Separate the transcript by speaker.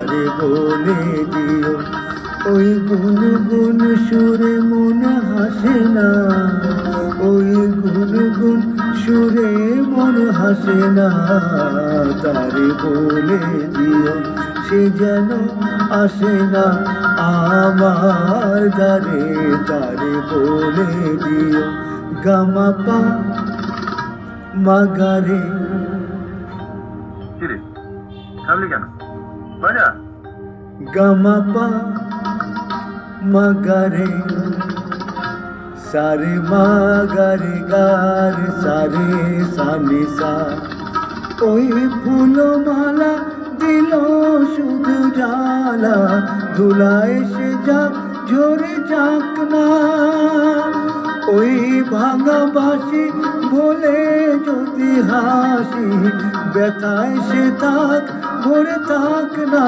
Speaker 1: তারে বলে দিও। ওই গুনগুন সুরে মন হাসে না, ওই গুনগুন সুরে মন হাসে না, তারে বলে দিও সে যেন আসে না আমার দ্বারে, তারে বলে দিও। গামাপা মাগারে।
Speaker 2: কিরে থামলি কেন? বাজা।
Speaker 1: গামাপা মাগারে, সারে মাগারে গার সারে সানিসা। ওই ফুলমালা দিল শুধু জ্বালা, ধুলা এসে যাক ঝরে যাক না। ওই ভাঙা বাঁশি বলে যদি হাসি, ব্যথায় সে থাক ভরে থাক না।